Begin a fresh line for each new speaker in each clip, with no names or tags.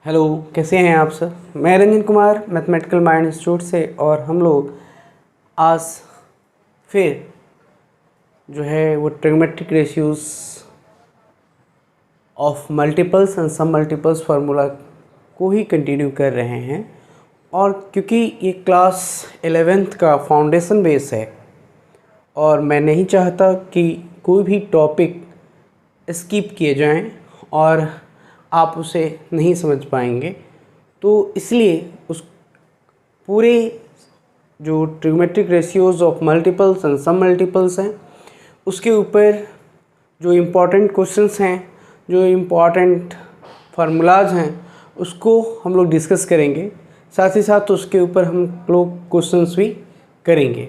Hello, कैसे हैं आप सर। मैं Ranjan Kumar mathematical mind institute से, और हम लोग आज फिर जो है वो trigonometric ratios of multiples and sum multiples formula को ही कंटिन्यू कर रहे हैं। और क्योंकि ये क्लास 11th का फाउंडेशन बेस है और मैं नहीं चाहता कि कोई भी टॉपिक स्किप किए जाएं और आप उसे नहीं समझ पाएंगे, तो इसलिए उस पूरे जो trigonometric ratios of multiples and sum multiples हैं उसके ऊपर जो इम्पॉर्टेंट क्वेश्चंस हैं, जो इम्पॉर्टेंट फार्मूलाज हैं, उसको हम लोग डिस्कस करेंगे। साथ ही साथ उसके ऊपर हम लोग क्वेश्चंस भी करेंगे।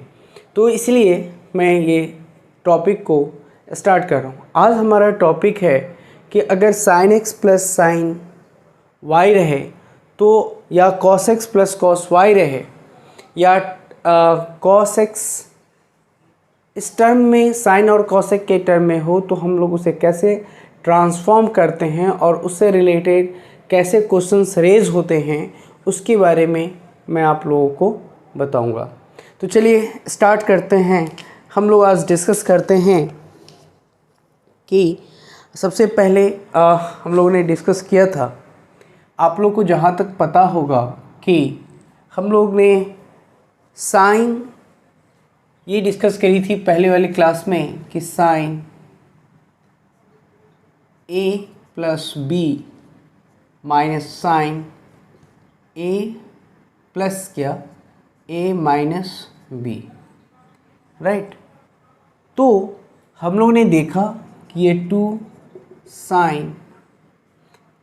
तो इसलिए मैं ये टॉपिक को स्टार्ट कर रहा हूँ। आज हमारा टॉपिक है कि अगर sin x plus sine Y रहे तो, या cos x plus cos Y रहे, या cos x इस टर्म में साइन और cos x के टर्म में हो, तो हम लोग उसे कैसे ट्रांसफॉर्म करते हैं और उससे रिलेटेड कैसे क्वेश्चंस रेज होते हैं, उसके बारे में मैं आप लोगों को बताऊंगा। तो चलिए स्टार्ट करते हैं। हम लोग आज डिस्कस करते हैं कि सबसे पहले हम लोगों ने डिस्कस किया था, आप लोग को जहाँ तक पता होगा कि हम लोग ने साइन ये डिस्कस करी थी पहले वाली क्लास में कि sine a plus B minus sine a plus क्या a माइनस बी, राइट। तो हम लोग ने देखा कि ये 2 sine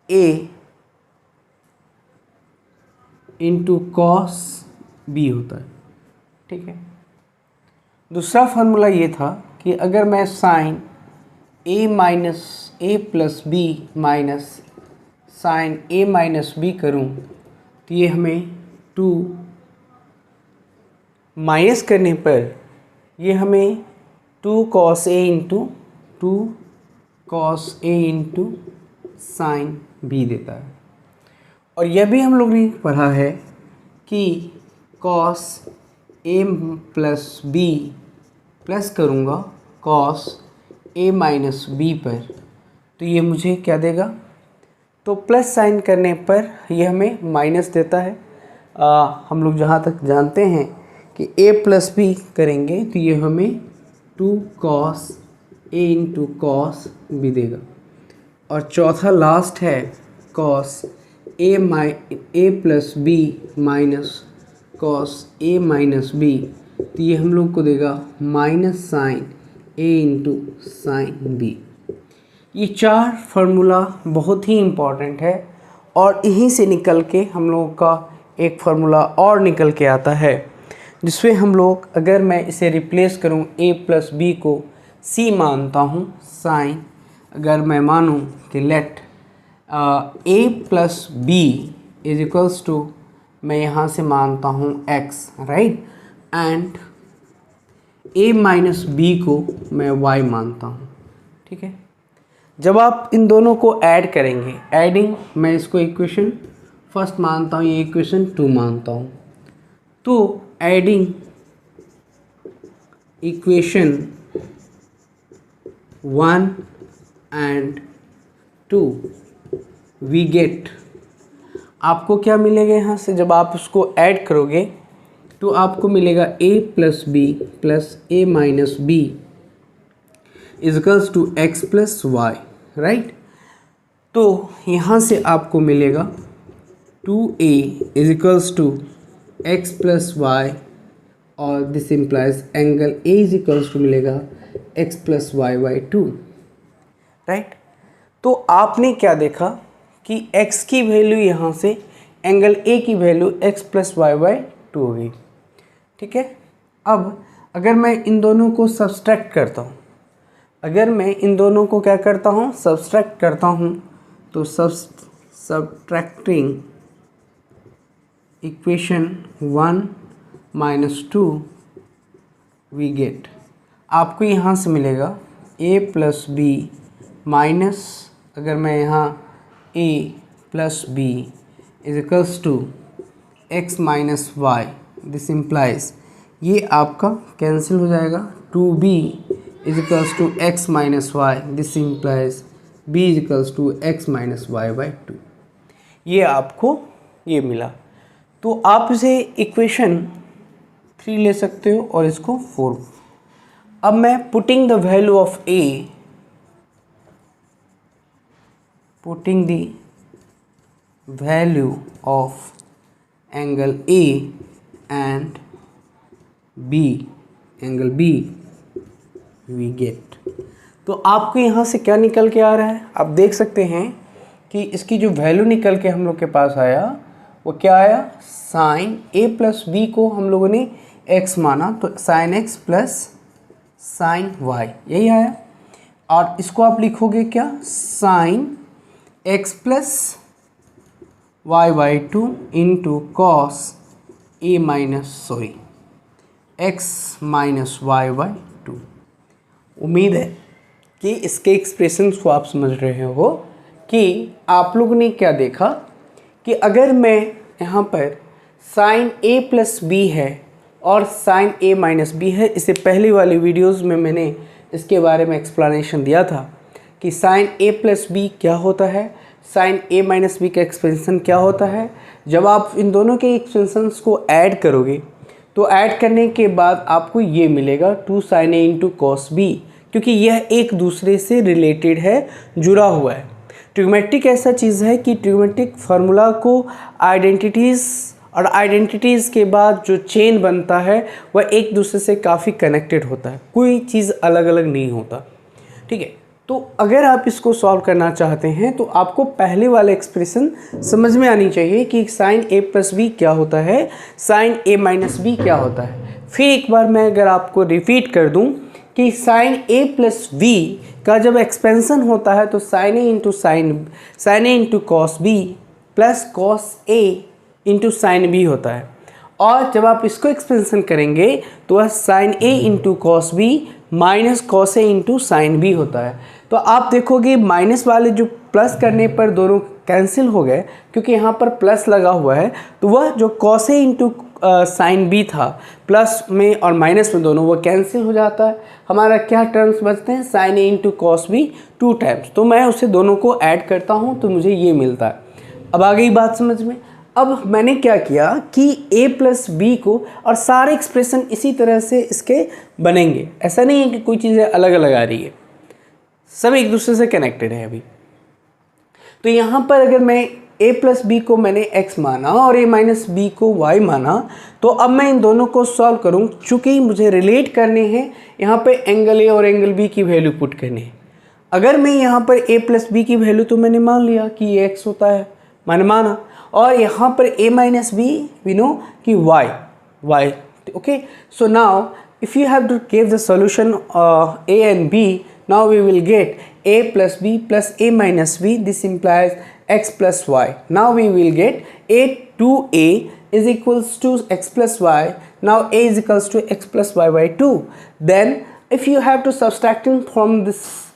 a into cos B होता है, ठीक है। दूसरा फार्मूला ये था कि अगर मैं sine a minus a plus B minus sine a minus B करूँ तो ये हमें 2 माइनस करने पर ये हमें 2 cos a into 2 cos a into sine B देता है। और यह भी हम लोग ने पढ़ा है कि cos a plus B plus करूँगा कॉस a माइनस बी पर, तो ये मुझे क्या देगा, तो प्लस साइन करने पर ये हमें माइनस देता है। हम लोग जहाँ तक जानते हैं कि a प्लस बी करेंगे तो ये हमें 2 cos a into cos B देगा। और चौथा लास्ट है cos a plus B minus cos a minus B, तो ये हम लोग को देगा minus sine a into sine B. ये 4 फार्मूला बहुत ही इम्पॉर्टेंट है और यहीं से निकल के हम लोगों का एक फार्मूला और निकल के आता है, जिसमें हम लोग, अगर मैं इसे रिप्लेस करूं a प्लस बी को c मानता हूं साइन, अगर मैं मानूं कि let a plus B is equals to, मैं यहाँ से मानता हूँ x, right, and a minus B को मैं y मानता हूँ, ठीक है। जब आप इन दोनों को ऐड करेंगे, एडिंग, मैं इसको इक्वेशन फर्स्ट मानता हूँ, ये इक्वेशन 2 मानता हूँ, तो adding equation 1 and 2 we get, आपको क्या मिलेगा यहाँ से, जब आप उसको ऐड करोगे तो आपको मिलेगा a plus B plus a minus B equals to x plus Y, right. तो यहाँ से आपको मिलेगा 2a is equals to x plus Y, और this implies angle a is equals to मिलेगा x plus Y by 2, right. तो आपने क्या देखा कि x की वैल्यू यहाँ से एंगल a की value x plus Y by 2 हो गई, ठीक है। अब अगर मैं इन दोनों को सब्सट्रैक्ट करता हूँ, अगर मैं इन दोनों को क्या करता हूँ, सब्सट्रैक्ट करता हूँ, तो subtracting equation 1 minus 2 we get, आपको यहाँ से मिलेगा a प्लस बी माइनस, अगर मैं यहाँ a plus b is equals to x minus y, this implies ये आपका कैंसिल हो जाएगा, 2b is equals to x minus Y, this implies b is equals to x minus Y by 2। ये आपको ये मिला, तो आप इसे इक्वेशन 3 ले सकते हो और इसको 4। अब मैं putting the value of a, putting the value of angle a and b, angle b we get. तो आपको यहाँ से क्या निकल के आ रहा है, आप देख सकते हैं कि इसकी जो वैल्यू निकल के हम लोग के पास आया वो क्या आया, साइन a प्लस बी को हम लोगों ने x माना, तो sine x plus sine y यही आया। और इसको आप लिखोगे क्या, sine x plus Y by 2 into cos a minus x minus Y by 2। उम्मीद है कि इसके एक्सप्रेशंस को आप समझ रहे हो कि आप लोगों ने क्या देखा कि अगर मैं यहाँ पर साइन a प्लस बी है और साइन a माइनस बी है, इससे पहले वाली वीडियोस में मैंने इसके बारे में एक्सप्लेनेशन दिया था कि साइन a प्लस बी क्या होता है, साइन a माइनस बी का एक्सपेंशन क्या होता है। जब आप इन दोनों के एक्सपेंशंस को ऐड करोगे तो ऐड करने के बाद आपको ये मिलेगा 2 sine a into cos B, क्योंकि यह एक दूसरे से रिलेटेड है, जुड़ा हुआ है। ट्रिग्नोमेट्रिक ऐसा चीज़ है कि ट्रिग्नोमेट्रिक फार्मूला को आइडेंटिटीज़ और आइडेंटिटीज़ के बाद जो चेन बनता है वह एक दूसरे से काफ़ी कनेक्टेड होता है, कोई चीज़ अलग अलग नहीं होता। ठीक है, तो अगर आप इसको सॉल्व करना चाहते हैं तो आपको पहले वाला एक्सप्रेशन समझ में आनी चाहिए कि साइन a प्लस बी क्या होता है, साइन a माइनस बी क्या होता है। फिर एक बार मैं अगर आपको रिपीट कर दूं कि साइन a प्लस बी का जब एक्सपेंशन होता है तो sine a into cos B plus cos a into sine B होता है, और जब आप इसको एक्सपेंशन करेंगे तो वह sine a into cos B minus cos a into sine B होता है। तो आप देखोगे माइनस वाले जो प्लस करने पर दोनों कैंसिल हो गए, क्योंकि यहाँ पर प्लस लगा हुआ है, तो वह जो cos a into sine B था प्लस में और माइनस में दोनों वो कैंसिल हो जाता है। हमारा क्या टर्म्स बचते हैं, sine a into cos B 2 times, तो मैं उसे दोनों को ऐड करता हूँ तो मुझे ये मिलता है। अब आ गई बात समझ में। अब मैंने क्या किया कि a प्लस बी को, और सारे एक्सप्रेशन इसी तरह से इसके बनेंगे, ऐसा नहीं है कि कोई चीज़ें अलग अलग आ रही है, सब एक दूसरे से कनेक्टेड है अभी। तो यहाँ पर अगर मैं a प्लस बी को मैंने x माना और a माइनस बी को y माना, तो अब मैं इन दोनों को सॉल्व करूँ, चूँकि मुझे रिलेट करने हैं यहाँ पे एंगल a और एंगल b की वैल्यू पुट करनी है। अगर मैं यहाँ पर a प्लस बी की वैल्यू तो मैंने मान लिया कि ये x होता है, मैंने माना, और यहाँ पर a minus B we know कि y, okay। So now if you have to give the solution a and b, now we will get a plus b plus a minus b, this implies x plus y. Now we will get a is equals to x plus y. Now a is equals to x plus y by 2. Then if you have to subtracting from this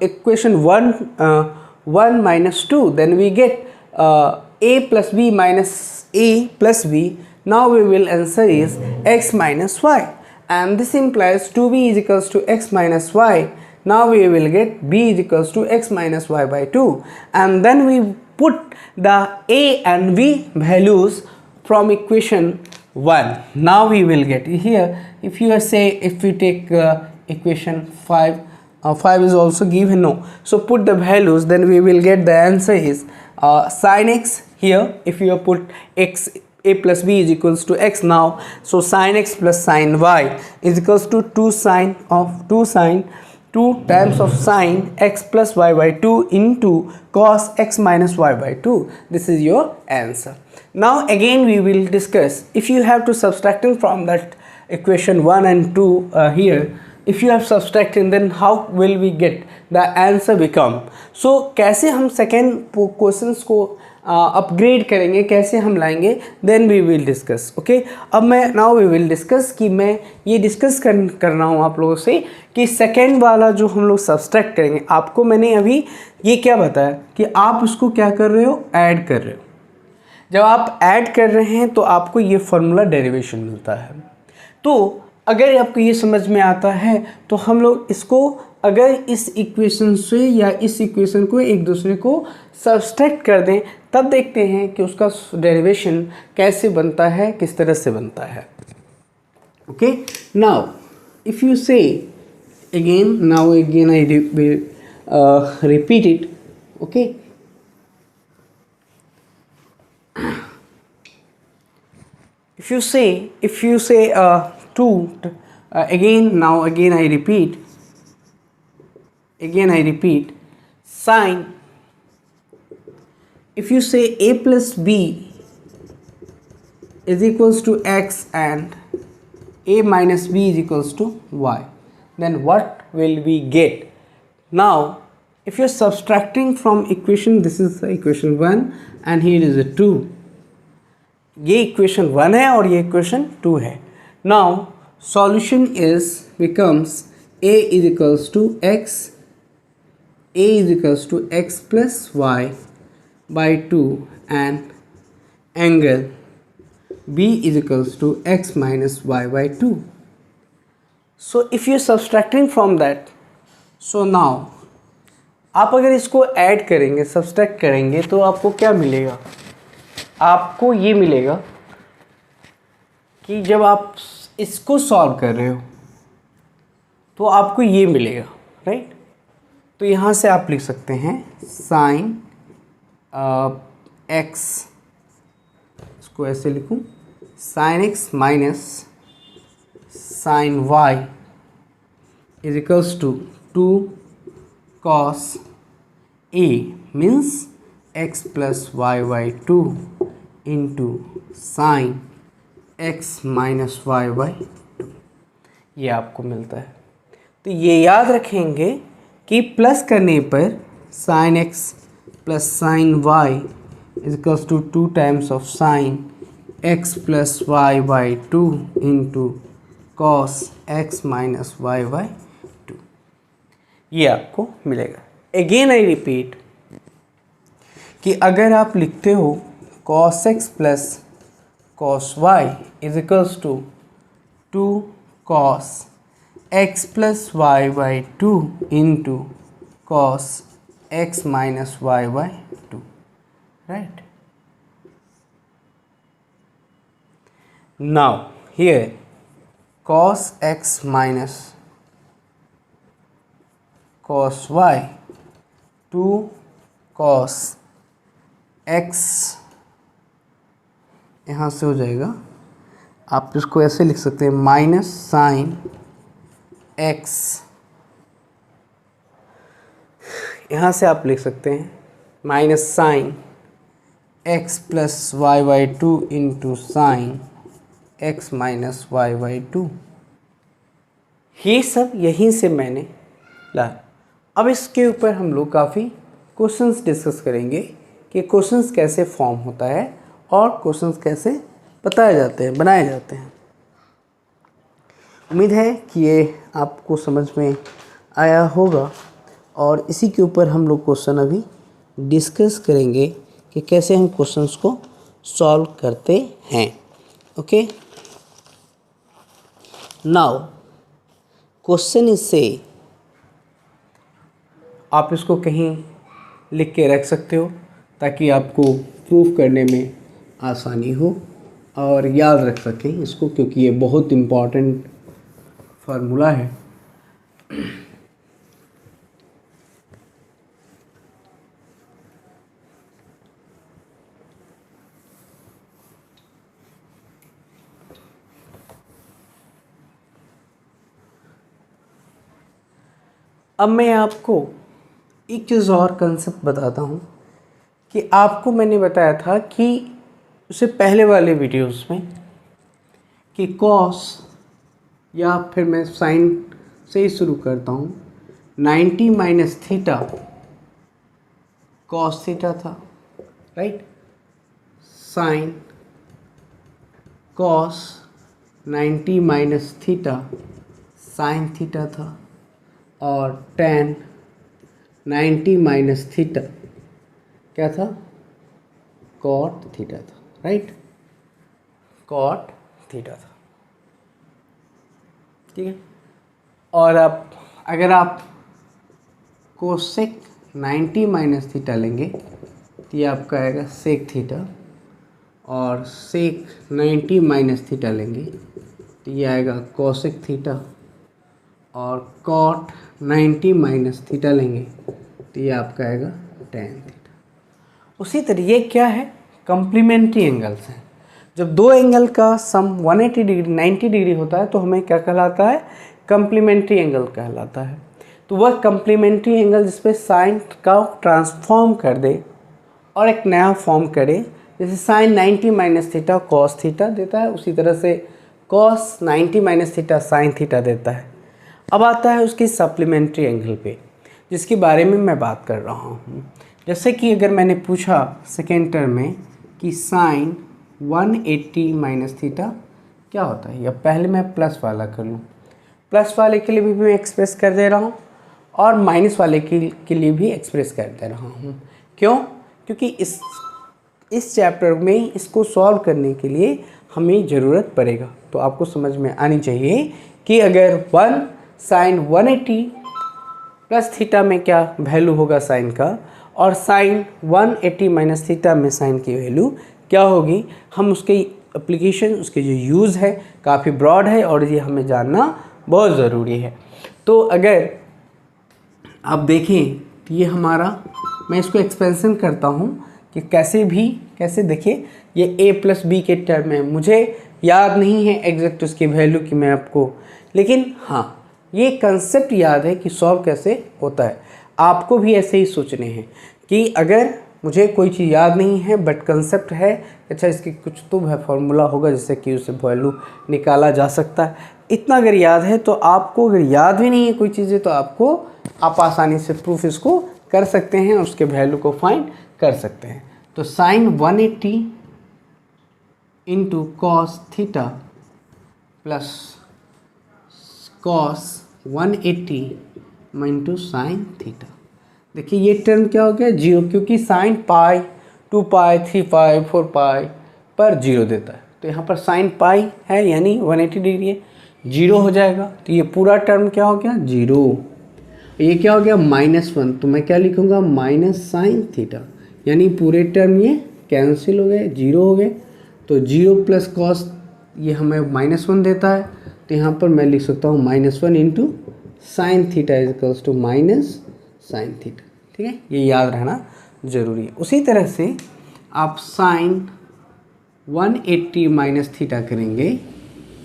equation 1 minus 2, then we get a plus b minus a plus b. Now we will answer is x minus y, and this implies 2b is equals to x minus y. Now we will get b is equals to x minus y by 2, and then we put the a and b values from equation 1. Now we will get here, if you say, if we take equation 5, 5 is also given, no, so put the values, then we will get the answer is sin x. Here if you put x, a plus b is equals to x now, so sin x plus sin y is equals to 2 times of sin x plus y by 2 into cos x minus y by 2. This is your answer. Now again we will discuss, if you have to subtracting from that equation 1 and 2 here, if you have subtracting, then how will we get the answer become? So कैसे हम second questions को upgrade करेंगे, कैसे हम लाएंगे, then we will discuss. Okay, अब मैं now we will discuss कि मैं ये डिस्कस कर रहा हूँ आप लोगों से कि सेकेंड वाला जो हम लोग सब्सट्रैक्ट करेंगे, आपको मैंने अभी ये क्या बताया कि आप उसको क्या कर रहे हो, ऐड कर रहे हो। जब आप ऐड कर रहे हैं तो आपको ये फार्मूला डेरिवेशन मिलता है। तो अगर आपको ये समझ में आता है तो हम लोग इसको अगर इस इक्वेशन से या इस इक्वेशन को एक दूसरे को सब्सट्रैक्ट कर दें, तब देखते हैं कि उसका डेरिवेशन कैसे बनता है, किस तरह से बनता है। ओके, नाउ इफ़ यू से again I will repeat it. Okay, if you say 2 again I repeat sine, if you say a plus b is equals to x and a minus b is equals to y, then what will we get? Now if you're subtracting from equation, this is equation 1 and here is a 2, ये equation 1 है और ये equation 2 है. Now solution is becomes a is equals to x plus y by 2 and angle b is equals to x minus y by 2. So if you are subtracting from that, so now आप अगर इसको add करेंगे, subtract करेंगे, तो आपको क्या मिलेगा? आपको ये मिलेगा कि जब आप इसको सॉल्व कर रहे हो तो आपको ये मिलेगा, राइट? तो यहाँ से आप लिख सकते हैं साइन एक्स, इसको ऐसे लिखूँ, sine x minus sine Y is equals to 2 cos a means x plus y by 2 into sin x minus y by 2, ये आपको मिलता है. तो ये याद रखेंगे कि प्लस करने पर sin x plus sin y is equals to 2 times of sin x plus y by 2 into cos x minus y by 2, ये आपको मिलेगा. अगेन आई रिपीट कि अगर आप लिखते हो cos x plus cos y is equals to 2 cos x plus y by 2 into cos x minus y by 2, right? Now here cos x minus cos y 2 cos x यहाँ से हो जाएगा, आप इसको ऐसे लिख सकते हैं माइनस साइन x, यहाँ से आप लिख सकते हैं minus sine x plus Y by 2 into sine x minus Y by 2. ये सब यहीं से मैंने ला. अब इसके ऊपर हम लोग काफ़ी क्वेश्चंस डिस्कस करेंगे कि क्वेश्चंस कैसे फॉर्म होता है और क्वेश्चंस कैसे बताए जाते हैं, बनाए जाते हैं. उम्मीद है कि ये आपको समझ में आया होगा और इसी के ऊपर हम लोग क्वेश्चन अभी डिस्कस करेंगे कि कैसे हम क्वेश्चंस को सॉल्व करते हैं. ओके, नाउ क्वेश्चन इज से, आप इसको कहीं लिख के रख सकते हो ताकि आपको प्रूफ करने में आसानी हो और याद रख सकें इसको, क्योंकि ये बहुत इम्पॉर्टेंट फार्मूला है. अब मैं आपको एक चीज़ और कंसेप्ट बताता हूँ कि आपको मैंने बताया था कि उससे पहले वाले वीडियोस में कि कॉस, या फिर मैं साइन से ही शुरू करता हूँ, 90 माइनस थीटा कॉस थीटा था, right? Sine cos 90 minus theta sine theta था, और टेन 90 माइनस थीटा क्या था, कॉट थीटा था, राइट, कॉट थीटा था, ठीक है। और अब अगर आप कोसेक 90 माइनस थीटा लेंगे तो ये आपका आएगा सेक थीटा, और सेक 90 माइनस थीटा लेंगे तो ये आएगा कोसेक थीटा, और कॉट 90 माइनस थीटा लेंगे तो ये आपका आएगा टेन थीटा। उसी तरह ये क्या है, कम्प्लीमेंट्री एंगल्स हैं। जब दो एंगल का सम 180 डिग्री 90 डिग्री होता है तो हमें क्या कहलाता है, कम्प्लीमेंट्री एंगल कहलाता है। तो वह कम्प्लीमेंट्री एंगल जिसपे साइन का ट्रांसफॉर्म कर दे और एक नया फॉर्म करे, जैसे sine 90 minus theta cos theta देता है, उसी तरह से cos 90 minus theta sine theta देता है। अब आता है उसकी सप्लीमेंट्री एंगल पे, जिसके बारे में मैं बात कर रहा हूँ। जैसे कि अगर मैंने पूछा सेकेंड टर्म में कि साइन 180 माइनस थीटा क्या होता है, या पहले मैं प्लस वाला कर लूँ, प्लस वाले के लिए भी मैं एक्सप्रेस कर दे रहा हूँ और माइनस वाले के लिए भी एक्सप्रेस कर दे रहा हूँ। क्यों? क्योंकि इस चैप्टर में इसको सॉल्व करने के लिए हमें ज़रूरत पड़ेगा। तो आपको समझ में आनी चाहिए कि अगर 1 साइन 180 प्लस थीटा में क्या वैल्यू होगा साइन का, और साइन 180 माइनस थीटा में साइन की वैल्यू क्या होगी, हम उसके एप्लीकेशन, उसके जो यूज़ है काफ़ी ब्रॉड है और ये हमें जानना बहुत ज़रूरी है। तो अगर आप देखें तो ये हमारा, मैं इसको एक्सपेंशन करता हूँ कि कैसे देखिए, ये a प्लस बी के टर्म में, मुझे याद नहीं है एग्जैक्ट उसकी वैल्यू कि मैं आपको, लेकिन हाँ ये कंसेप्ट याद है कि सॉल्व कैसे होता है। आपको भी ऐसे ही सोचने हैं कि अगर मुझे कोई चीज़ याद नहीं है बट कंसेप्ट है, अच्छा इसकी कुछ तो फॉर्मूला होगा जिससे कि उससे वैल्यू निकाला जा सकता है, इतना अगर याद है तो आपको, अगर याद भी नहीं है कोई चीज़ें तो आप आसानी से प्रूफ इसको कर सकते हैं, उसके वैल्यू को फाइंड कर सकते हैं। तो sine 180 into cos theta plus cos 180 into sine theta, देखिए ये टर्म क्या हो गया, जीरो, क्योंकि साइन पाई 2 पाई 3 पाई 4 पाई पर जीरो देता है, तो यहाँ पर साइन पाई है यानी 180 डिग्री है, जीरो हो जाएगा, तो ये पूरा टर्म क्या हो गया, जीरो। ये क्या हो गया, -1, तो मैं क्या लिखूँगा, माइनस साइन थीटा, यानी पूरे टर्म ये कैंसिल हो गए, जीरो हो गए। तो जीरो प्लस कॉस ये हमें -1 देता है, तो यहाँ पर मैं लिख सकता हूँ -1 into sine theta is equals to minus sine theta, ठीक है, ये याद रहना ज़रूरी है। उसी तरह से आप साइन 180 माइनस थीटा करेंगे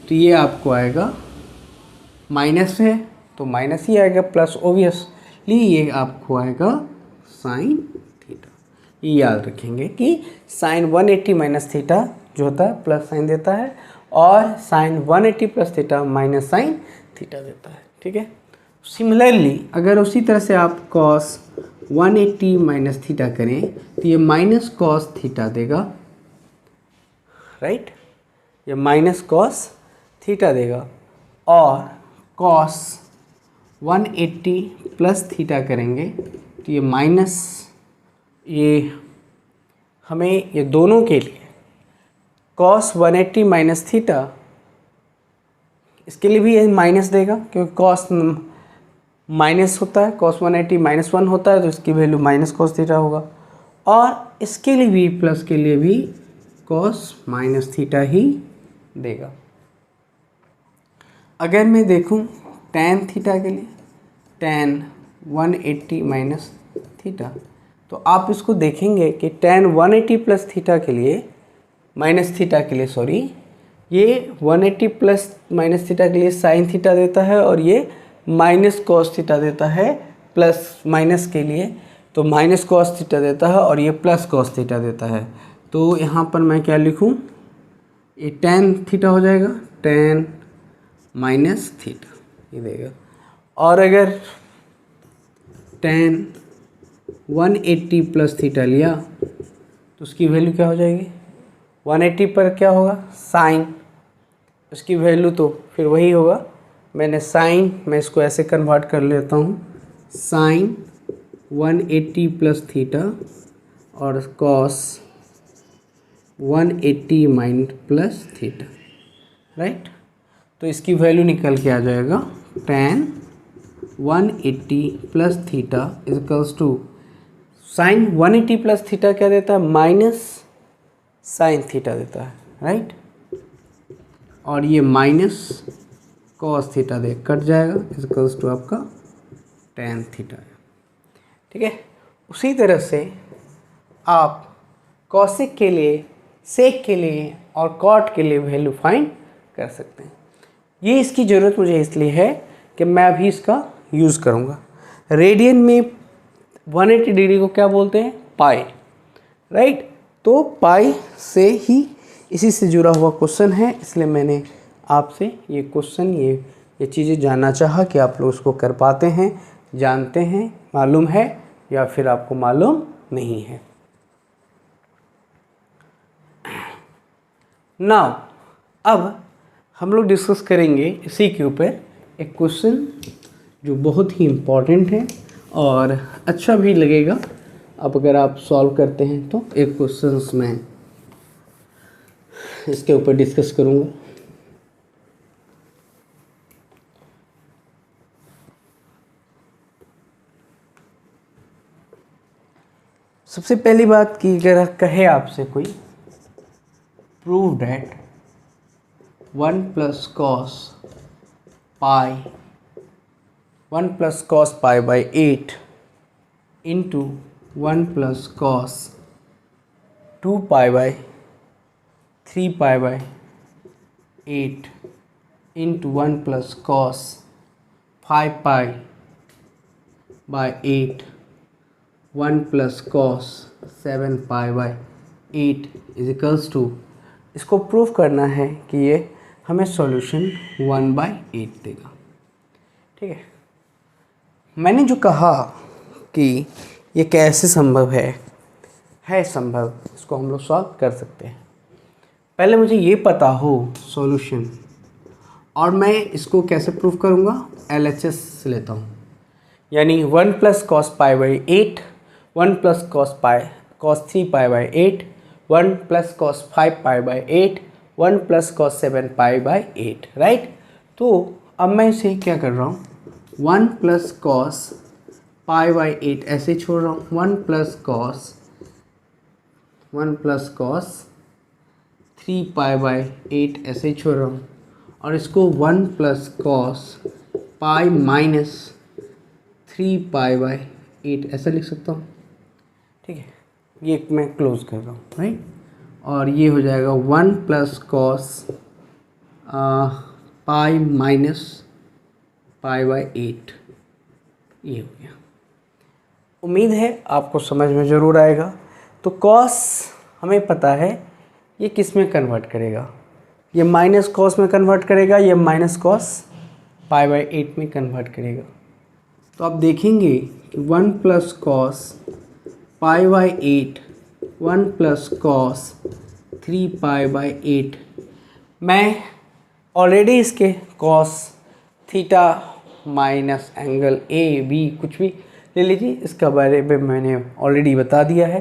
तो ये आपको आएगा, माइनस है तो माइनस ही आएगा, प्लस ओबियसली ये आपको आएगा साइन थीटा। ये याद रखेंगे कि साइन 180 माइनस थीटा जो होता है प्लस साइन देता है, और sine 180 plus theta minus sine theta देता है, ठीक है। सिमिलरली अगर उसी तरह से आप कॉस 180 माइनस थीटा करें तो ये माइनस कॉस थीटा देगा, राइट, ये माइनस कॉस थीटा देगा, और कॉस 180 प्लस थीटा करेंगे तो ये माइनस, ये हमें ये दोनों के लिए कॉस 180 माइनस थीटा, इसके लिए भी ये माइनस देगा क्योंकि कॉस माइनस होता है, कॉस 180 -1 होता है तो इसकी वैल्यू माइनस कॉस थीटा होगा, और इसके लिए भी प्लस के लिए भी कॉस माइनस थीटा ही देगा। अगर मैं देखूं tan थीटा के लिए, tan 180 माइनस थीटा, तो आप इसको देखेंगे कि tan 180 प्लस थीटा के लिए, माइनस थीटा के लिए सॉरी, ये 180 प्लस माइनस थीटा के लिए साइन थीटा देता है, और ये माइनस कॉस थीटा देता है प्लस माइनस के लिए, तो माइनस कॉस थीटा देता है और ये प्लस कॉस थीटा देता है। तो यहाँ पर मैं क्या लिखूँ, ये tan थीटा हो जाएगा, tan माइनस थीटा ये देगा, और अगर tan 180 प्लस थीटा लिया तो उसकी वैल्यू क्या हो जाएगी, 180 पर क्या होगा साइन, उसकी वैल्यू तो फिर वही होगा। मैंने साइन, मैं इसको ऐसे कन्वर्ट कर लेता हूँ, साइन 180 प्लस थीटा और cos 180 minus plus theta, right. तो इसकी वैल्यू निकल के आ जाएगा tan 180 plus theta equals to sine 180 plus theta क्या देता है, माइनस साइन थीटा देता है, राइट। और ये माइनस कॉस थीटा दे कट जाएगा, इजकल्स टू आपका tan थीटा, ठीक है। उसी तरह से आप कॉसिक के लिए, सेक के लिए और कॉट के लिए वैल्यू फाइंड कर सकते हैं। ये इसकी ज़रूरत मुझे इसलिए है कि मैं अभी इसका यूज़ करूँगा। रेडियन में 180 डिग्री को क्या बोलते हैं, पाई, राइट। तो पाई से ही इसी से जुड़ा हुआ क्वेश्चन है, इसलिए मैंने आपसे ये क्वेश्चन, ये चीज़ें जानना चाहा कि आप लोग उसको कर पाते हैं, जानते हैं, मालूम है या फिर आपको मालूम नहीं है। नाउ अब हम लोग डिस्कस करेंगे इसी के ऊपर एक क्वेश्चन जो बहुत ही इम्पॉर्टेंट है और अच्छा भी लगेगा अब अगर आप सॉल्व करते हैं तो। एक क्वेश्चन मैं इसके ऊपर डिस्कस करूँगा। सबसे पहली बात कि अगर कहे आपसे कोई prove that 1 plus cos pi by 8 into 1 plus cos 2 pi by 3 pi by 8 into 1 plus cos 5 pi by 8 1 plus cos 7 pi by 8 is equals to, इसको प्रूव करना है कि ये हमें सॉल्यूशन 1/8 देगा, ठीक है। मैंने जो कहा कि ये कैसे संभव है संभव, इसको हम लोग सॉल्व कर सकते हैं। पहले मुझे ये पता हो सॉल्यूशन, और मैं इसको कैसे प्रूव करूँगा, LHS लेता हूँ, यानी 1 plus cos pi by 8, 1 plus cos 3 pi by 8, 1 plus cos 5 pi by 8, 1 plus cos 7 pi by 8, right. तो अब मैं इसे क्या कर रहा हूँ, 1 प्लस कॉस पाई बाई 8 ऐसे छोड़ रहा हूँ, 1 प्लस कॉस 3 पाई बाई 8 ऐसे छोड़ रहा हूँ, और इसको 1 plus cos pi minus 3 pi by 8 ऐसा लिख सकता हूँ, ठीक है। ये मैं क्लोज कर रहा हूँ, राइट। और ये हो जाएगा 1 plus cos pi minus pi by 8, ये हो गया। उम्मीद है आपको समझ में ज़रूर आएगा। तो कॉस हमें पता है ये किस में कन्वर्ट करेगा, ये माइनस कॉस में कन्वर्ट करेगा, ये माइनस कॉस पाई बाई 8 में कन्वर्ट करेगा। तो आप देखेंगे कि 1 plus cos pi by 8, 1 plus cos 3 pi by 8, मैं ऑलरेडी इसके cos theta minus angle AB कुछ भी ले लीजिए, इसका बारे में मैंने ऑलरेडी बता दिया है।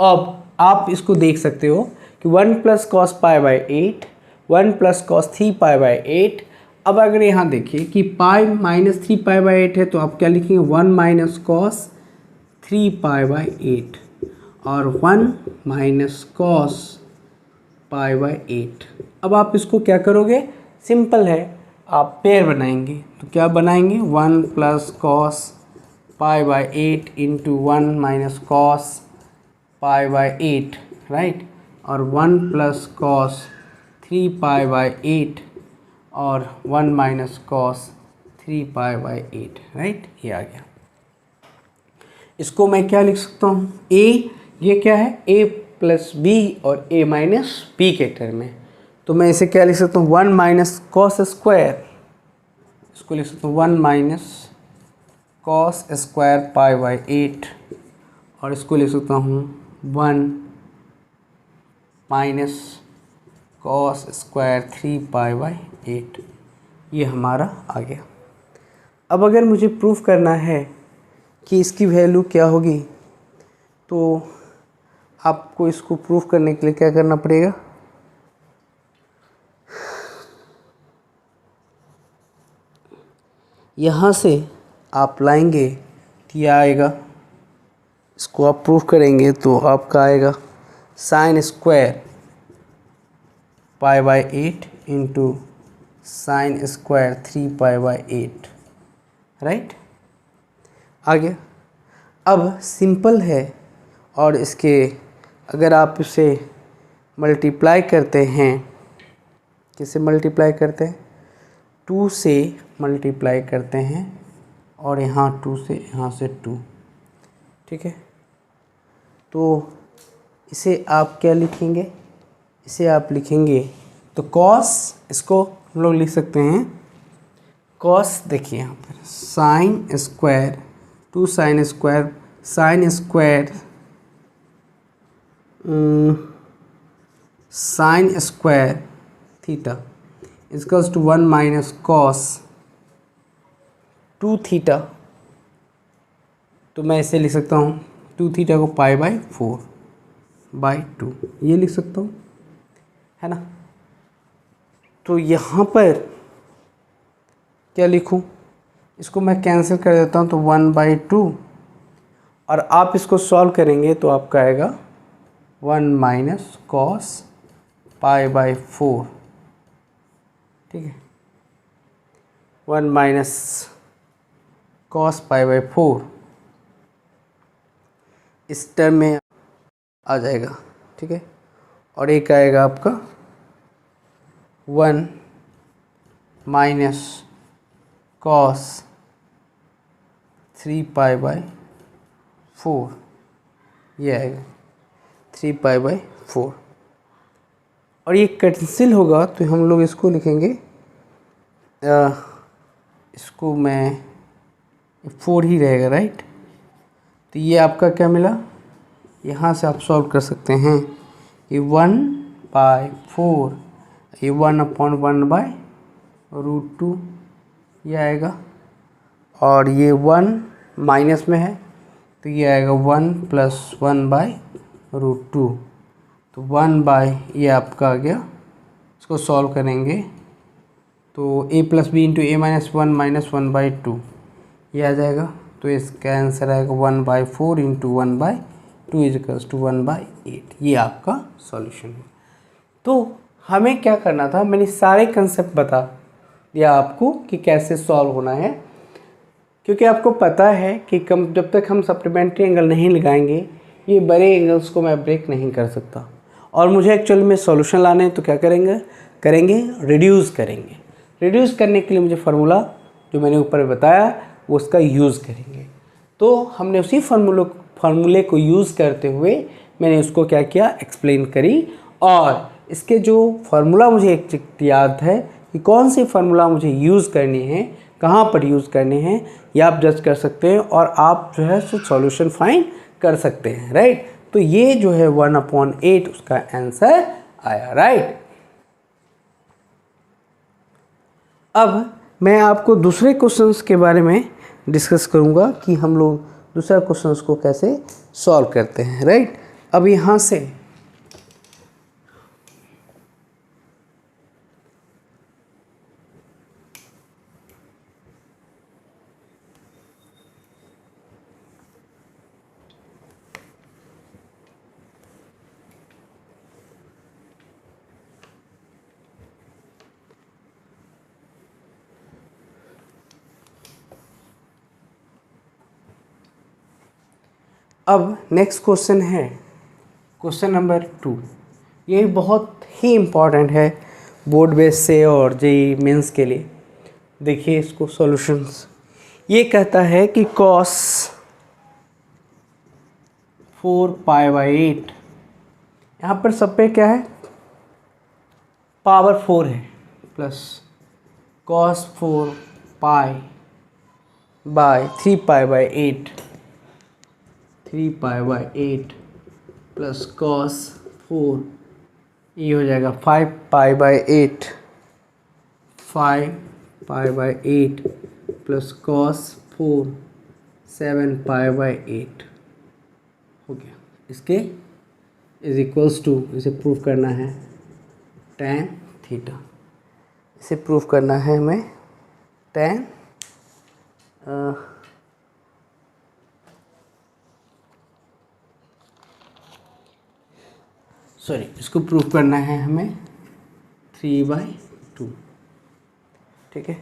अब आप इसको देख सकते हो कि 1 plus cos pi by 8, 1 plus cos 3 pi by 8। अब अगर यहाँ देखिए कि पाई माइनस 3 पाई बाई 8 है, तो आप क्या लिखेंगे, 1 माइनस कॉस 3 पाई बाई 8 और 1 माइनस कॉस पाई बाई 8। अब आप इसको क्या करोगे, सिंपल है, आप पेयर बनाएंगे। तो क्या बनाएंगे, 1 plus cos pi by 8 into 1 minus cos pi by 8, right. और 1 प्लस कॉस 3 पाई बाई 8 और 1 minus cos 3 pi by 8, right. ये आ गया। इसको मैं क्या लिख सकता हूँ, ये क्या है, a प्लस बी और a माइनस बी के टर्म में। तो मैं इसे क्या लिख सकता हूँ, 1 माइनस कॉस स्क्वायर, इसको लिख सकता हूँ 1 minus cos square pi by 8, और इसको लिख सकता हूँ 1 माइनस कॉस स्क्वायर 3π/8, ये हमारा आ गया। अब अगर मुझे प्रूफ करना है कि इसकी वैल्यू क्या होगी, तो आपको इसको प्रूफ करने के लिए क्या करना पड़ेगा, यहाँ से आप लाएंगे तो यह आएगा, इसको आप प्रूफ करेंगे तो आपका आएगा sine square π/8 into sine square 3π/8, right. आ गया। अब सिंपल है, और इसके अगर आप इसे मल्टीप्लाई करते हैं, किसे मल्टीप्लाई करते हैं, 2 से मल्टीप्लाई करते हैं, और यहाँ 2 से, यहाँ से 2, ठीक है। तो इसे आप क्या लिखेंगे, इसे आप लिखेंगे तो कॉस, इसको हम लोग लिख सकते हैं कॉस, देखिए यहाँ पर sine square 2 sine square sine square theta equals to 1 minus cos 2 theta. तो मैं इसे लिख सकता हूँ 2 थीटा को π/4/2, ये लिख सकता हूँ, है ना। तो यहाँ पर क्या लिखूँ, इसको मैं कैंसिल कर देता हूँ, तो 1/2, और आप इसको सॉल्व करेंगे तो आपका आएगा 1 माइनस कॉस π/4, ठीक है, 1 माइनस कॉस π/4 इस टर्म में आ जाएगा, ठीक है। और एक आएगा आपका 1 माइनस कॉस 3π/4, ये आएगा 3π/4, और ये कैंसिल होगा तो हम लोग इसको लिखेंगे, इसको मैं 4 ही रहेगा, राइट। तो ये आपका क्या मिला, यहाँ से आप सॉल्व कर सकते हैं कि 1/4, ये 1/1/√2 ये आएगा, और ये 1 माइनस में है तो ये आएगा 1 + 1/√2, तो 1 ये आपका आ गया। इसको सॉल्व करेंगे तो a + b × a - 1 - 1/2 ये आ जाएगा। तो इसका आंसर आएगा 1/4 × 1/2 = 1/8, ये आपका सॉल्यूशन है। तो हमें क्या करना था, मैंने सारे कंसेप्ट बता दिया आपको कि कैसे सॉल्व होना है, क्योंकि आपको पता है कि जब तक हम सप्लीमेंट्री एंगल नहीं लगाएंगे, ये बड़े एंगल्स को मैं ब्रेक नहीं कर सकता। और मुझे एक्चुअली में सॉल्यूशन लाने हैं, तो क्या करेंगे रिड्यूस करेंगे। रिड्यूस करने के लिए मुझे फार्मूला जो मैंने ऊपर बताया वो उसका यूज़ करेंगे। तो हमने उसी फार्मूले को यूज़ करते हुए मैंने उसको क्या किया, एक्सप्लेन करी। और इसके जो फार्मूला मुझे एक याद है कि कौन सी फार्मूला मुझे यूज़ करनी है, कहाँ पर यूज़ करने हैं, ये आप जज कर सकते हैं, और आप जो है सो सॉल्यूशन फाइंड कर सकते हैं, राइट। तो ये जो है 1/8 उसका आंसर आया, राइट। अब मैं आपको दूसरे क्वेश्चंस के बारे में डिस्कस करूंगा कि हम लोग दूसरा क्वेश्चंस को कैसे सॉल्व करते हैं, राइट। अब यहाँ से अब नेक्स्ट क्वेश्चन है क्वेश्चन नंबर 2। ये बहुत ही इम्पॉर्टेंट है बोर्ड बेस से और जेईई मेंस के लिए। देखिए इसको सॉल्यूशंस, ये कहता है कि cos 4π/8, यहाँ पर सब पे क्या है, पावर 4 है, प्लस cos 4π/3π/8 3π/8 प्लस cos 4 ये हो जाएगा 5 पाई/8, 5 पाई/8 प्लस कॉस 4 7 पाई/8 हो गया। इसके इज इक्वल्स टू, इसे प्रूफ करना है tan थीटा, इसे प्रूफ करना है हमें tan इसको प्रूफ करना है हमें 3/2। ठीक है,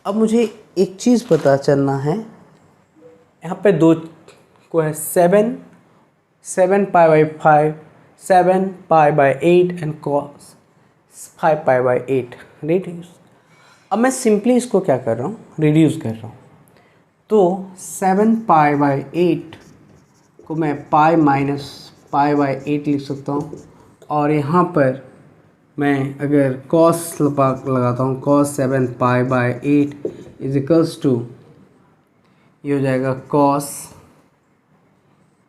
अब मुझे एक चीज़ पता चलना है, यहाँ पे दो को है 7 पाई/5, 7 पाई/8 एंड cos 5 पाई/8 रिड्यूस। अब मैं सिंपली इसको क्या कर रहा हूँ, रिड्यूस कर रहा हूँ। तो 7 पाई/8 को मैं पाई माइनस पाई/8 लिख सकता हूँ, और यहाँ पर मैं अगर कॉस लगाता हूँ, cos 7 पाई/8 इज इक्वल्स टू, ये हो जाएगा cos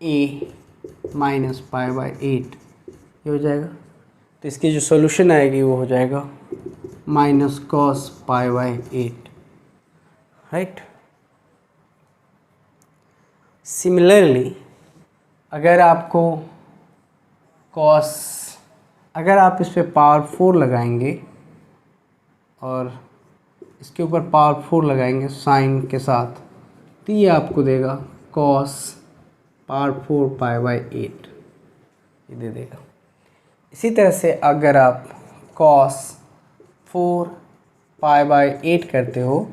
a माइनस पाई/8, ये हो जाएगा। तो इसकी जो सॉल्यूशन आएगी वो हो जाएगा माइनस cos पाई/8, राइट। सिमिलरली अगर आपको अगर आप इस पे पावर 4 लगाएंगे और इसके ऊपर पावर 4 लगाएंगे साइन के साथ, तो ये आपको देगा cos पावर 4 पाई/8, ये दे देगा। इसी तरह से अगर आप cos 4 पाई/8 करते हो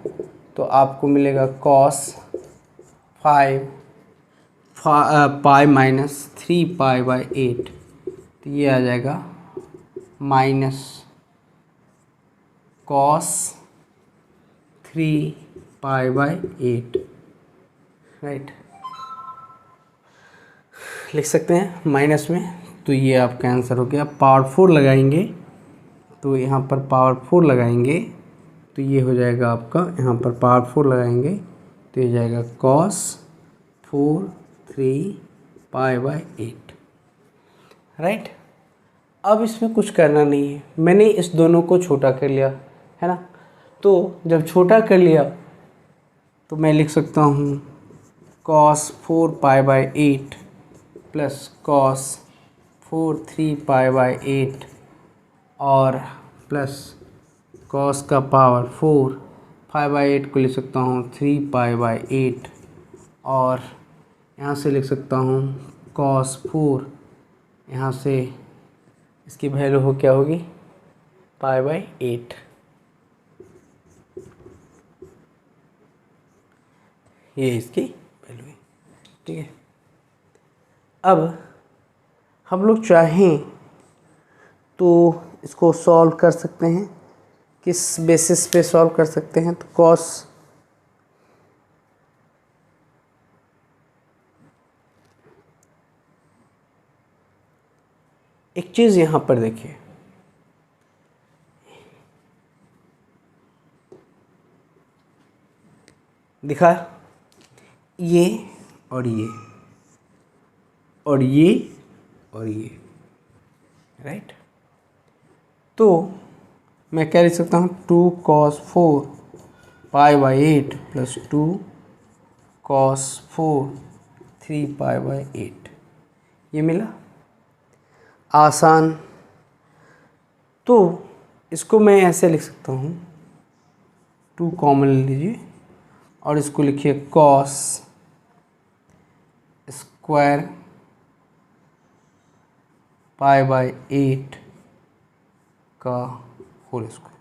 तो आपको मिलेगा cos 5 पाई माइनस 3 पाई/8, तो ये आ जाएगा माइनस cos 3 पाई/8, राइट। लिख सकते हैं माइनस में, तो ये आपका आंसर हो गया। पावर 4 लगाएंगे तो यहाँ पर पावर 4 लगाएंगे तो ये हो जाएगा आपका, यहाँ पर पावर 4 लगाएंगे तो ये जाएगा cos 4 3 पाई/8, राइट। अब इसमें कुछ करना नहीं है, मैंने इस दोनों को छोटा कर लिया है ना। तो जब छोटा कर लिया तो मैं लिख सकता हूँ cos 4 पाई/8 प्लस cos 4 3 पाई/8 और प्लस cos का पावर 4 5/8 को लिख सकता हूँ 3 पाई/8, और यहाँ से लिख सकता हूँ cos 4, यहाँ से इसकी वैल्यू हो क्या होगी पाई/8। ये इसकी वैल्यू है, ठीक है। अब हम लोग चाहें तो इसको सॉल्व कर सकते हैं। किस बेसिस पे सॉल्व कर सकते हैं, तो cos एक चीज़ यहाँ पर देखिए, दिखा ये और ये और ये और ये, राइट। तो मैं क्या लिख सकता हूँ 2 cos 4 पाई/8 प्लस 2 cos 4 3 पाई/8, ये मिला आसान। तो इसको मैं ऐसे लिख सकता हूँ, 2 कॉमन ले लीजिए और इसको लिखिए cos स्क्वायर पाई/8 का होल स्क्वायर,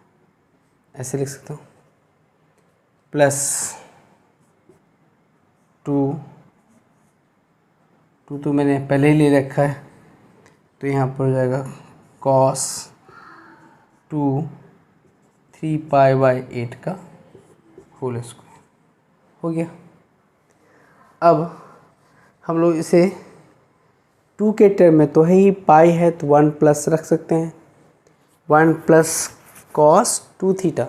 ऐसे लिख सकता हूँ, प्लस 2 तो मैंने पहले ही ले रखा है, तो यहाँ पर हो जाएगा cos 2 3 पाई/8 का होल स्क्वायर, हो गया। अब हम लोग इसे 2 के टर्म में तो है ही, पाई है तो 1 प्लस रख सकते हैं, 1 प्लस cos 2 थीटा,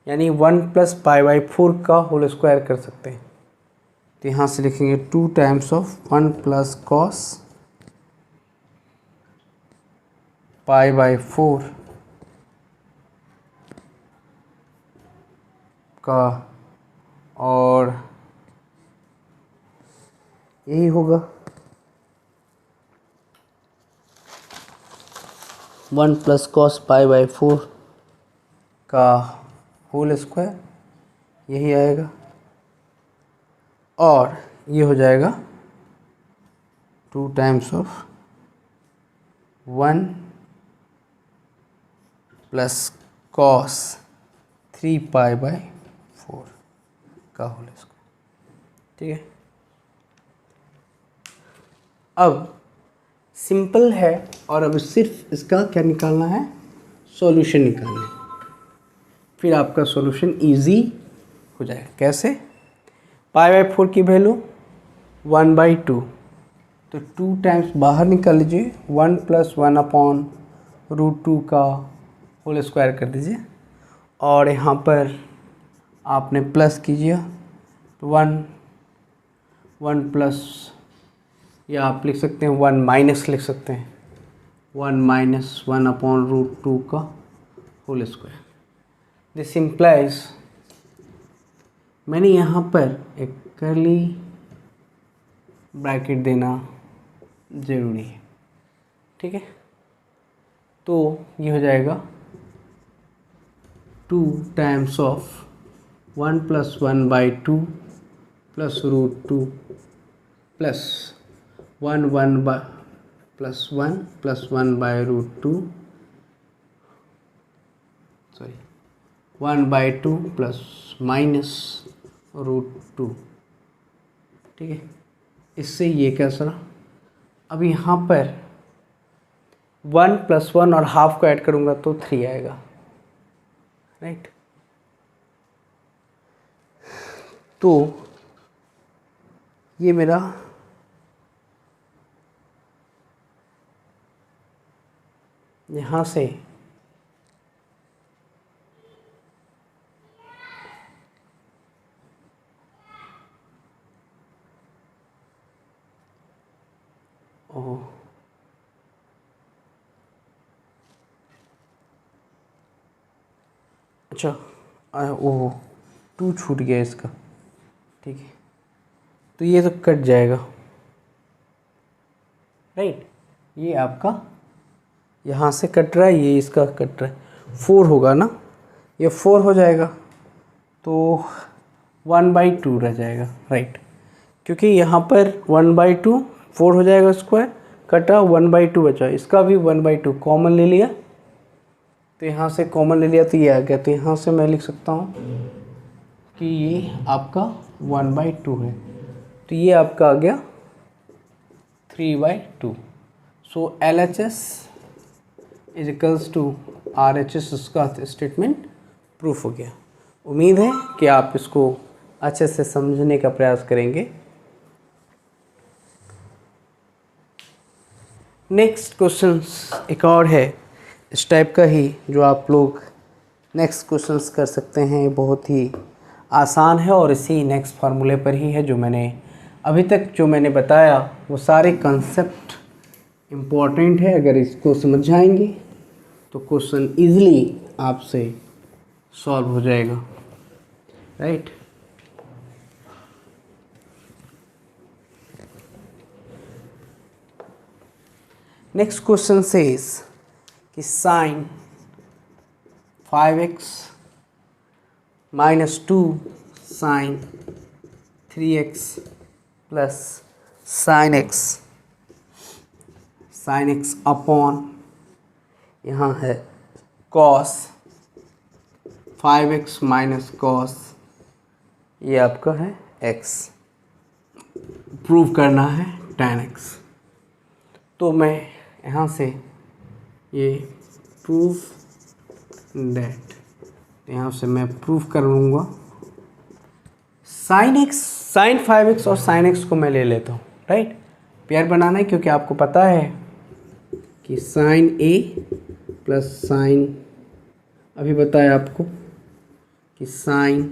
यानी 1 प्लस पाई/4 का होल स्क्वायर कर सकते हैं। तो यहाँ से लिखेंगे 2 टाइम्स ऑफ 1 प्लस cos π/4 का, और यही होगा 1 + cos π/4 का होल स्क्वायर, यही आएगा। और ये हो जाएगा 2 टाइम्स ऑफ 1 + cos 3π/4 का होल स्क्वायर। ठीक है, अब सिंपल है, और अब सिर्फ इसका क्या निकालना है, सॉल्यूशन निकालना है। फिर आपका सॉल्यूशन इजी हो जाएगा। कैसे? π/4 की वैल्यू 1/2, तो 2 टाइम्स बाहर निकाल लीजिए, 1 + 1/√2 का होल स्क्वायर कर दीजिए, और यहाँ पर आपने प्लस कीजिए, 1 प्लस, या आप लिख सकते हैं 1 माइनस लिख सकते हैं, 1 - 1/√2 का होल स्क्वायर। दिस इम्प्लाइज, मैंने यहाँ पर एक कर्ली ब्रैकेट देना ज़रूरी है। ठीक है, तो ये हो जाएगा 2 टाइम्स ऑफ 1 + 1/2 + √2 प्लस 1 + 1 + 1/√2, सॉरी 1/2 ± √2। ठीक है, इससे ये कैसा, अब यहाँ पर 1 + 1 और हाफ को ऐड करूँगा तो 3 आएगा, राइट। तो ये मेरा यहाँ से अच्छा, ओह 2 छूट गया इसका। ठीक है, तो ये तो कट जाएगा, राइट। ये आपका यहाँ से कट रहा है, ये इसका कट रहा है, 4 होगा ना, ये 4 हो जाएगा, तो 1/2 रह जाएगा, राइट। क्योंकि यहाँ पर 1/2 4 हो जाएगा स्क्वायर, कटा 1/2 बचा, इसका भी 1/2 कॉमन ले लिया, तो यहाँ से कॉमन ले लिया तो ये आ गया, तो यहाँ से मैं लिख सकता हूँ कि ये आपका 1/2 है, तो ये आपका आ गया 3/2। सो LHS = RHS, इसका स्टेटमेंट प्रूफ हो गया। उम्मीद है कि आप इसको अच्छे से समझने का प्रयास करेंगे। नेक्स्ट क्वेश्चंस एक और है इस टाइप का ही, जो आप लोग नेक्स्ट क्वेश्चंस कर सकते हैं, बहुत ही आसान है और इसी नेक्स्ट फार्मूले पर ही है। जो मैंने अभी तक जो मैंने बताया वो सारे कंसेप्ट इम्पॉर्टेंट है, अगर इसको समझ जाएंगे तो क्वेश्चन इजीली आपसे सॉल्व हो जाएगा, राइट। नेक्स्ट क्वेश्चन सेज कि sin 5x - 2 sin 3x plus sin x upon, यहाँ है cos 5x - cos, ये आपका है x, प्रूव करना है tan x। तो मैं यहाँ से ये प्रूफ दैट, यहाँ से मैं प्रूफ कर लूँगा sin 5x और sin x को मैं ले लेता हूँ, राइट। पेयर बनाना है, क्योंकि आपको पता है कि sin A प्लस sin, अभी बताया आपको कि sin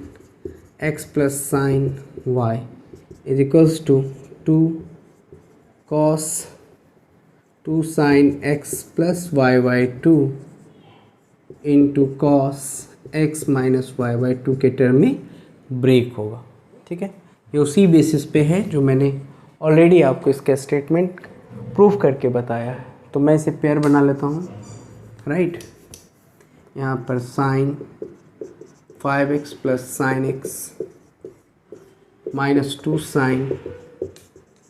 x प्लस sin y = 2 cos 2 sine x plus Y by two into cos x minus Y by two के टर्म में ब्रेक होगा। ठीक है, ये उसी बेसिस पे है जो मैंने ऑलरेडी आपको इसका स्टेटमेंट प्रूफ करके बताया है। तो मैं इसे पेयर बना लेता हूँ, राइट। यहाँ पर sine 5x plus sine x minus 2 sine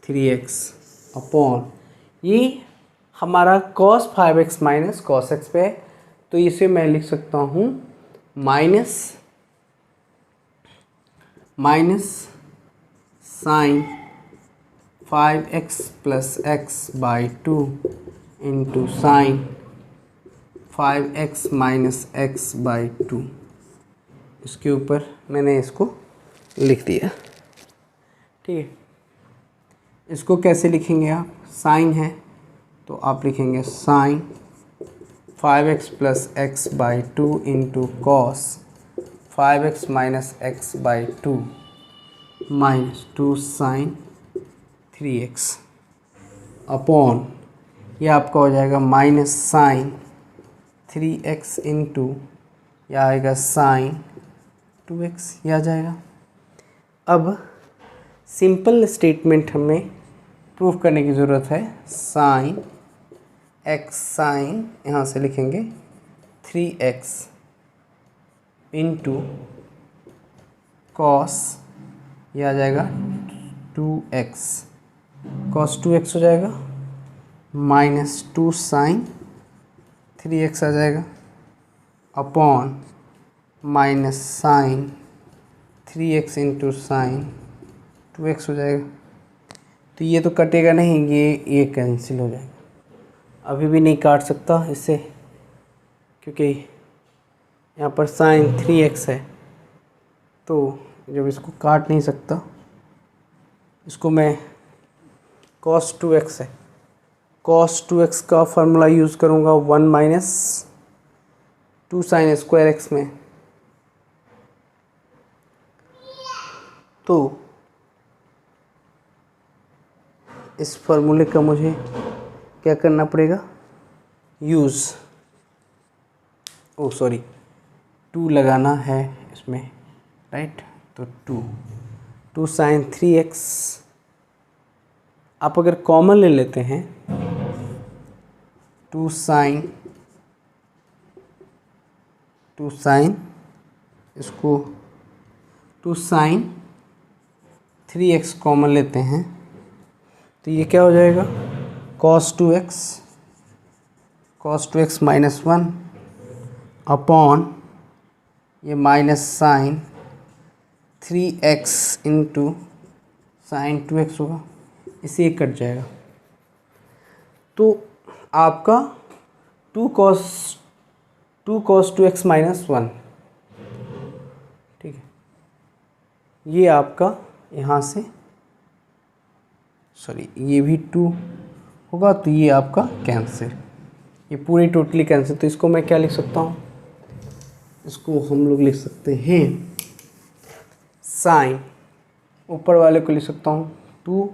3x upon ये हमारा cos 5x minus cos x पे है, तो इसे मैं लिख सकता हूँ minus sine 5x plus x by two into sine 5x minus x by two. इसके ऊपर मैंने इसको लिख दिया। ठीक है, इसको कैसे लिखेंगे आप? साइन है तो आप लिखेंगे sine 5x plus x by two into cos 5x minus x by two minus 2 sine 3x upon ये आपका हो जाएगा माइनस साइन 3x इंटू यह आएगा साइन 2x, ये आ जाएगा। अब सिंपल स्टेटमेंट हमें प्रूफ करने की ज़रूरत है। साइन x साइन यहाँ से लिखेंगे 3x इंटू कॉस ये आ जाएगा 2x, कॉस 2x हो जाएगा माइनस 2 साइन 3x आ जाएगा upon minus sine 3x into sine 2x हो जाएगा। तो ये तो कटेगा नहीं, ये कैंसिल हो जाएगा। अभी भी नहीं काट सकता इससे, क्योंकि यहाँ पर साइन 3x है, तो जब इसको काट नहीं सकता, इसको मैं cos 2x है, cos 2x का फार्मूला यूज़ करूँगा 1 माइनस 2 साइन स्क्वायर एक्स में। तो इस फार्मूले का मुझे क्या करना पड़ेगा? यूज़ 2 लगाना है इसमें, राइट। तो 2 साइन 3x आप अगर कॉमन ले लेते हैं 2 साइन इसको 2 साइन 3x कॉमन लेते हैं तो ये क्या हो जाएगा? cos 2x माइनस 1 अपॉन ये minus sine 3x into sine 2x होगा, इसे एक कट जाएगा। तो आपका 2 cos 2x माइनस 1, ठीक है, ये आपका यहाँ से ये भी 2 होगा, तो ये आपका कैंसिल, ये पूरी टोटली कैंसिल। तो इसको मैं क्या लिख सकता हूँ? इसको हम लोग लिख सकते हैं साइन, ऊपर वाले को लिख सकता हूँ 2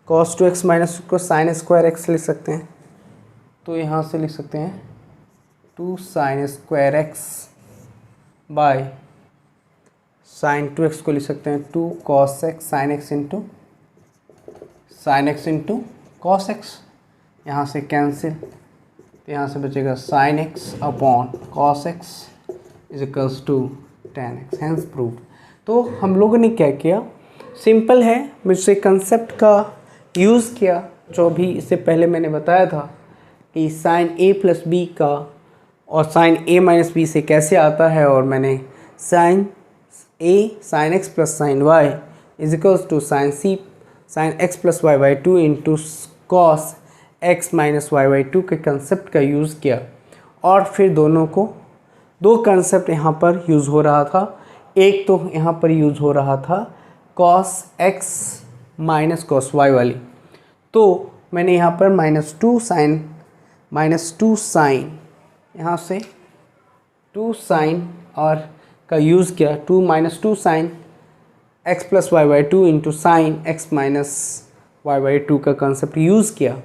cos 2x माइनस को साइन स्क्वायर एक्स लिख सकते हैं, तो यहाँ से लिख सकते हैं 2 sine square x by sine 2x को लिख सकते हैं 2 cos x sine x into sine x into cos x, यहाँ से कैंसिल, तो यहाँ से बचेगा sine x upon cos x is equals to tan x, hence prove. तो हम लोगों ने क्या किया? सिंपल है, मुझसे कंसेप्ट का यूज़ किया, जो भी इससे पहले मैंने बताया था कि साइन a प्लस बी का और साइन a माइनस बी से कैसे आता है, और मैंने sine a sine x plus sine y is equals to sine x plus Y by two into cos x minus Y by two के concept का यूज़ किया, और फिर दोनों को 2 कंसेप्ट यहाँ पर यूज़ हो रहा था। एक तो यहाँ पर यूज़ हो रहा था cos x minus cos y वाली, तो मैंने यहाँ पर माइनस टू साइन यहाँ से 2 साइन और का यूज़ किया, 2 minus 2 sine x plus Y by two into sine x minus Y by two का कंसेप्ट यूज़ किया,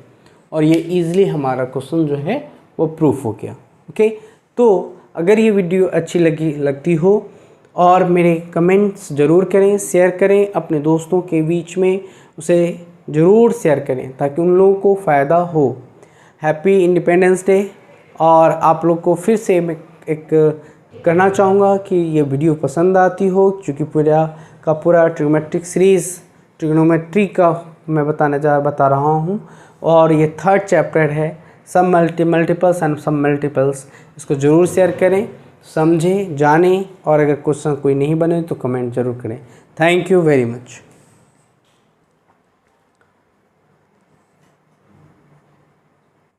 और ये ईज़िली हमारा क्वेश्चन जो है वो प्रूफ हो गया। ओके, तो अगर ये वीडियो अच्छी लगती हो और मेरे कमेंट्स ज़रूर करें, शेयर करें अपने दोस्तों के बीच में, उसे ज़रूर शेयर करें ताकि उन लोगों को फ़ायदा हो। Happy independence day. और आप लोग को फिर से मैं एक कहना चाहूँगा कि ये वीडियो पसंद आती हो, क्योंकि पूरा ट्रिग्नोमेट्रिक सीरीज़ ट्रिग्नोमेट्री का मैं बता रहा हूँ और ये 3rd चैप्टर है, सम मल्टीपल्स एंड सम मल्टीपल्स। इसको ज़रूर शेयर करें, समझें, जानें और अगर क्वेश्चन कोई नहीं बने तो कमेंट ज़रूर करें। Thank you very much.